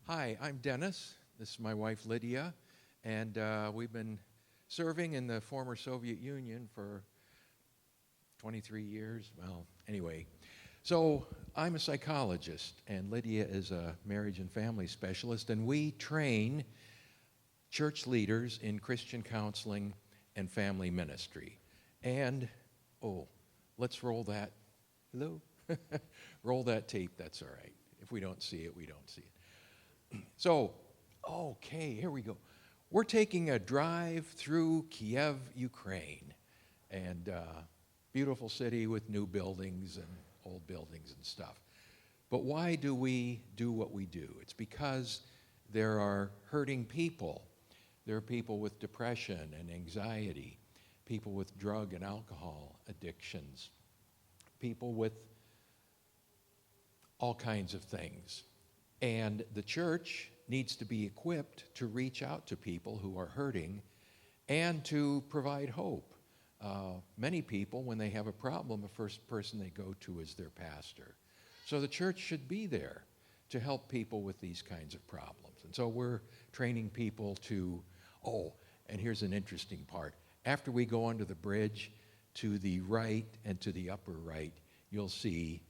Hi, I'm Dennis. This is my wife, Lydia, and we've been serving in the former Soviet Union for 23 years. Well, anyway, so I'm a psychologist, and Lydia is a marriage and family specialist, and we train church leaders in Christian counseling and family ministry. And, let's roll that. Hello? Roll that tape, that's all right. If we don't see it, we don't see it. So, okay, here we go. We're taking a drive through Kiev, Ukraine, and beautiful city with new buildings and old buildings and stuff. But why do we do what we do? It's because there are hurting people. There are people with depression and anxiety, people with drug and alcohol addictions, people with all kinds of things. And the church needs to be equipped to reach out to people who are hurting and to provide hope. Many people, when they have a problem, the first person they go to is their pastor. So the church should be there to help people with these kinds of problems. And so we're training people to, and here's an interesting part. After we go under the bridge, to the right and to the upper right, you'll see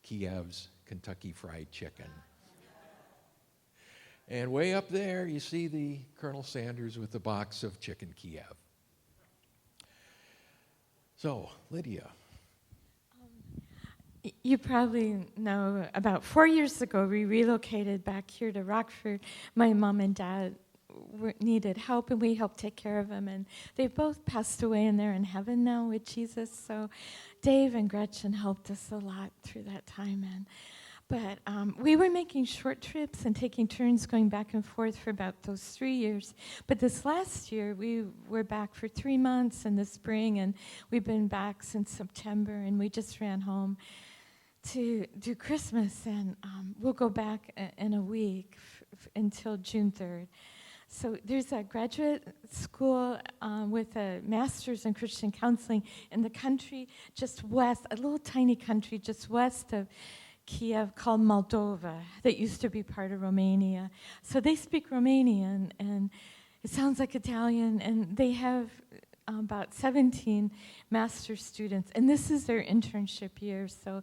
Kiev's Kentucky Fried Chicken. And way up there, you see the Colonel Sanders with the box of chicken Kiev. So, Lydia. You probably know about 4 years ago, we relocated back here to Rockford. My mom and dad needed help, and we helped take care of them. And they both passed away, and they're in heaven now with Jesus. So Dave and Gretchen helped us a lot through that time. But we were making short trips and taking turns going back and forth for about those 3 years. But this last year, we were back for 3 months in the spring, and we've been back since September, and we just ran home to do Christmas, and we'll go back in a week until June 3rd. So there's a graduate school with a master's in Christian counseling in the country just west, a little tiny country just west of Kiev called Moldova that used to be part of Romania. So they speak Romanian, and it sounds like Italian, and they have about 17 master's students, and this is their internship year. So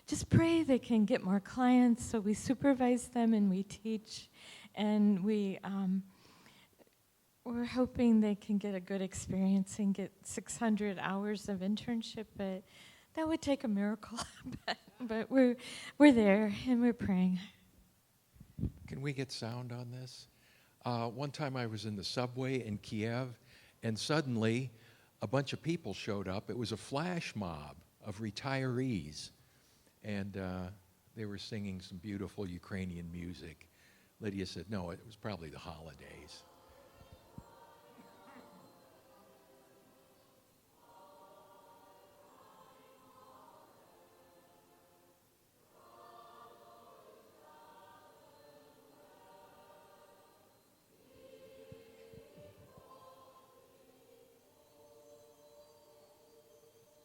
just pray they can get more clients. So we supervise them and we teach, and we're hoping they can get a good experience and get 600 hours of internship, but that would take a miracle. but we're there and we're praying. Can we get sound on this? One time I was in the subway in Kiev, and suddenly a bunch of people showed up. It was a flash mob of retirees, and they were singing some beautiful Ukrainian music. Lydia said, no, it was probably the holidays.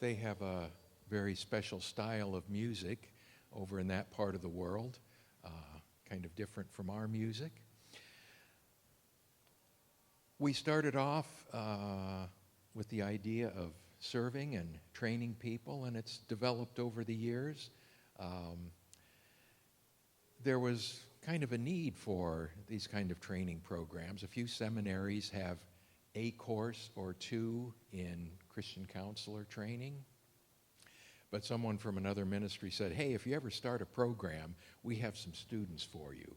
They have a very special style of music over in that part of the world, kind of different from our music. We started off with the idea of serving and training people, and it's developed over the years. There was kind of a need for these kind of training programs. A few seminaries have a course or two in Christian counselor training. But someone from another ministry said, hey, if you ever start a program, we have some students for you.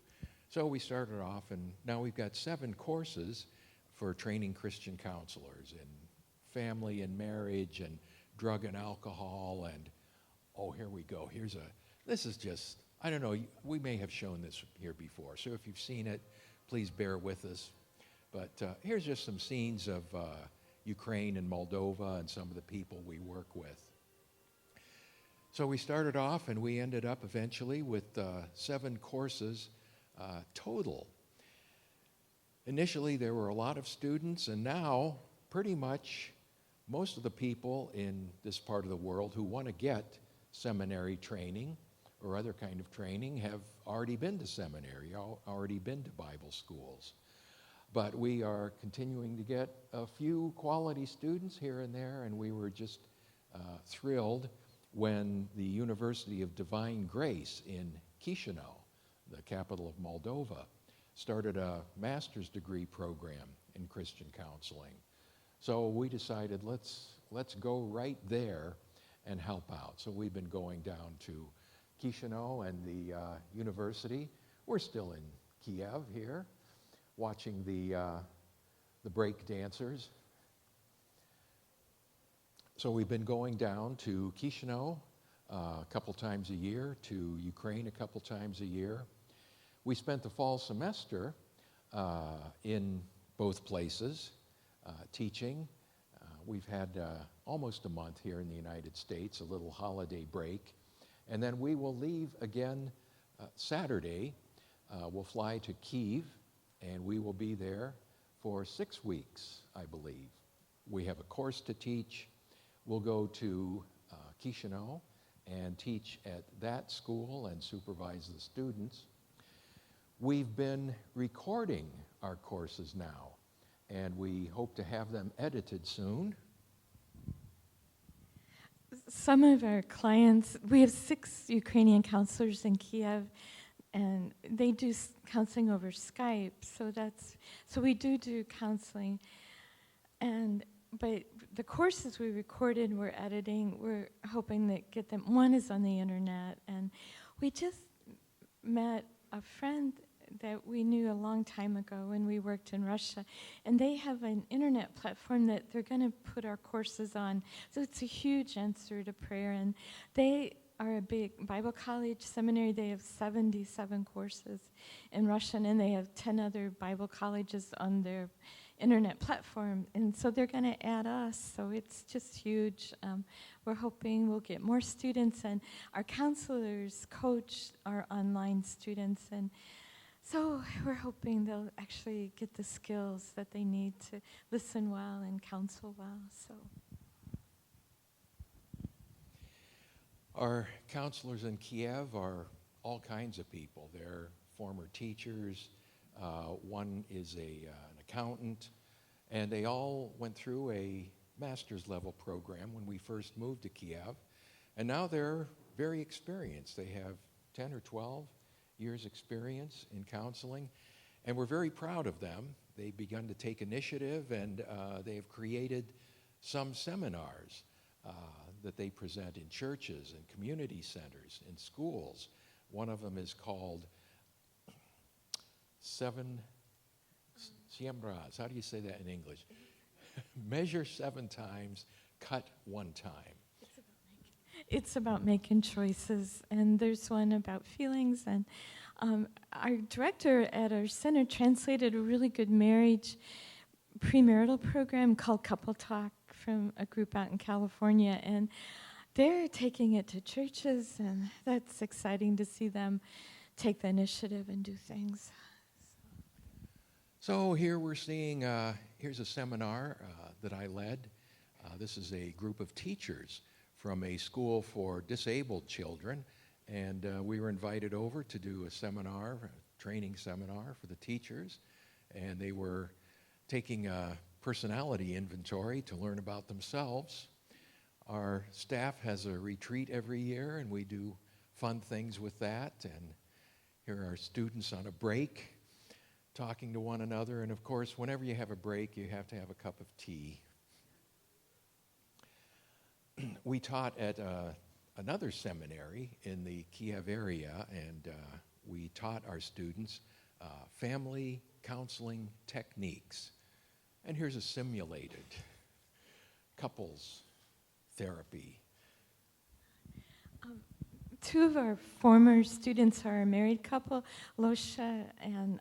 So we started off, and now we've got 7 courses for training Christian counselors in family and marriage and drug and alcohol. And, here we go. This is just, I don't know, we may have shown this here before. So if you've seen it, please bear with us. But here's just some scenes of Ukraine and Moldova and some of the people we work with. So we started off, and we ended up eventually with 7 courses total. Initially, there were a lot of students, and now pretty much most of the people in this part of the world who want to get seminary training or other kind of training have already been to seminary, already been to Bible schools. But we are continuing to get a few quality students here and there, and we were just thrilled when the University of Divine Grace in Chisinau, the capital of Moldova, started a master's degree program in Christian counseling. So we decided let's go right there and help out. So we've been going down to Chisinau and the university. We're still in Kiev here, watching the break dancers. So we've been going down to Chisinau a couple times a year, to Ukraine a couple times a year. We spent the fall semester in both places teaching. We've had almost a month here in the United States, a little holiday break. And then we will leave again Saturday. We'll fly to Kyiv, and we will be there for 6 weeks, I believe. We have a course to teach. We'll go to Chisinau and teach at that school and supervise the students. We've been recording our courses now, and we hope to have them edited soon. Some of our clients, we have 6 Ukrainian counselors in Kiev, and they do counseling over Skype. So we do counseling, but the courses we recorded, we're editing. We're hoping to get them. One is on the internet, and we just met a friend that we knew a long time ago when we worked in Russia, and they have an internet platform that they're going to put our courses on. So it's a huge answer to prayer, and they are a big Bible college seminary. They have 77 courses in Russian, and they have 10 other Bible colleges on their internet platform, and so they're going to add us, so it's just huge. We're hoping we'll get more students, and our counselors coach our online students, and so we're hoping they'll actually get the skills that they need to listen well and counsel well. So our counselors in Kiev are all kinds of people. They're former teachers. One is an accountant, and they all went through a master's level program when we first moved to Kiev, and now they're very experienced. They have 10 or 12 years experience in counseling, and we're very proud of them. They've begun to take initiative, and they have created some seminars that they present in churches and community centers, in schools. One of them is called Siembras. How do you say that in English? Measure 7 times, cut 1 time. it's about making choices, and there's one about feelings, and our director at our center translated a really good marriage premarital program called Couple Talk from a group out in California, and they're taking it to churches, and that's exciting to see them take the initiative and do things. So here we're seeing, here's a seminar that I led. This is a group of teachers from a school for disabled children, and we were invited over to do a seminar, a training seminar for the teachers, and they were taking a personality inventory to learn about themselves. Our staff has a retreat every year, and we do fun things with that, and here are students on a break talking to one another, and of course, whenever you have a break, you have to have a cup of tea. We taught at another seminary in the Kiev area, and we taught our students family counseling techniques. And here's a simulated couples therapy. 2 of our former students are a married couple, Losha and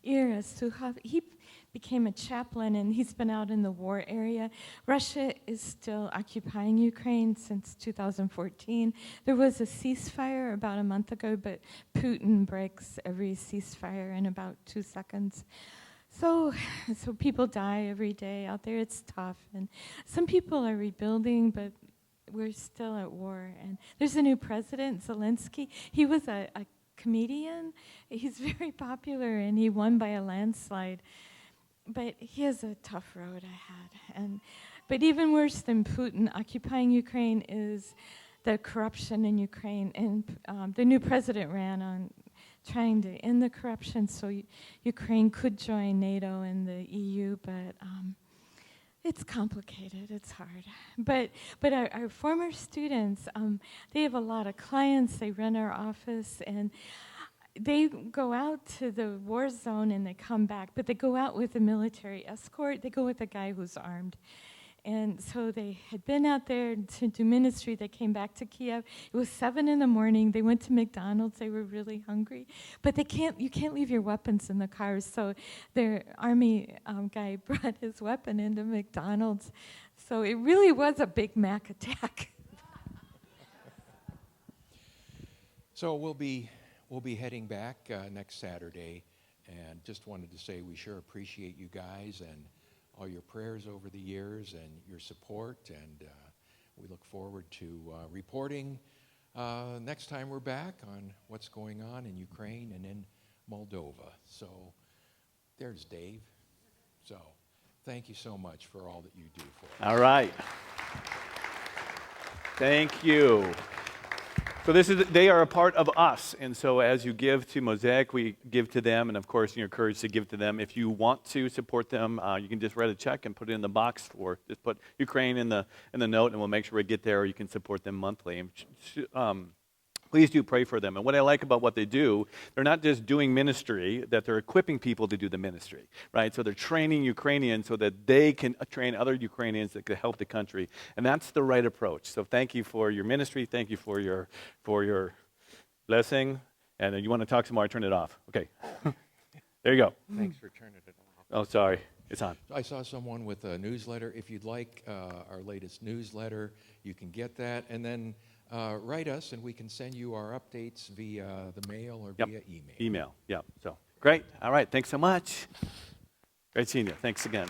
Ira Suhav. He became a chaplain, and he's been out in the war area. Russia is still occupying Ukraine since 2014. There was a ceasefire about a month ago, but Putin breaks every ceasefire in about 2 seconds. So people die every day out there. It's tough, and some people are rebuilding, but we're still at war. And there's a new president, Zelensky. He was a comedian. He's very popular, and he won by a landslide. But he has a tough road ahead. But even worse than Putin occupying Ukraine is the corruption in Ukraine. And the new president ran on trying to end the corruption so Ukraine could join NATO and the EU, but it's complicated, it's hard. But our former students, they have a lot of clients, they run our office, and they go out to the war zone and they come back, but they go out with a military escort, they go with a guy who's armed. And so they had been out there to do ministry. They came back to Kiev. It was 7 a.m. They went to McDonald's. They were really hungry. But you can't leave your weapons in the cars. So their army guy brought his weapon into McDonald's. So it really was a Big Mac attack. So we'll be heading back next Saturday, and just wanted to say we sure appreciate you guys and all your prayers over the years and your support, and we look forward to reporting next time we're back on what's going on in Ukraine and in Moldova. So there's Dave. So thank you so much for all that you do for us. All right. Thank you. So they are a part of us, and so as you give to Mosaic, we give to them, and of course you're encouraged to give to them. If you want to support them, you can just write a check and put it in the box, or just put Ukraine in the note, and we'll make sure we get there, or you can support them monthly. Please do pray for them. And what I like about what they do, they're not just doing ministry, that they're equipping people to do the ministry, right? So they're training Ukrainians so that they can train other Ukrainians that could help the country. And that's the right approach. So thank you for your ministry. Thank you for your blessing. And you want to talk some more, I turn it off. Okay. There you go. Thanks for turning it off. Oh, sorry. It's on. I saw someone with a newsletter. If you'd like our latest newsletter, you can get that. And then write us, and we can send you our updates via the mail or via email. So, great. All right. Thanks so much. Great seeing you. Thanks again.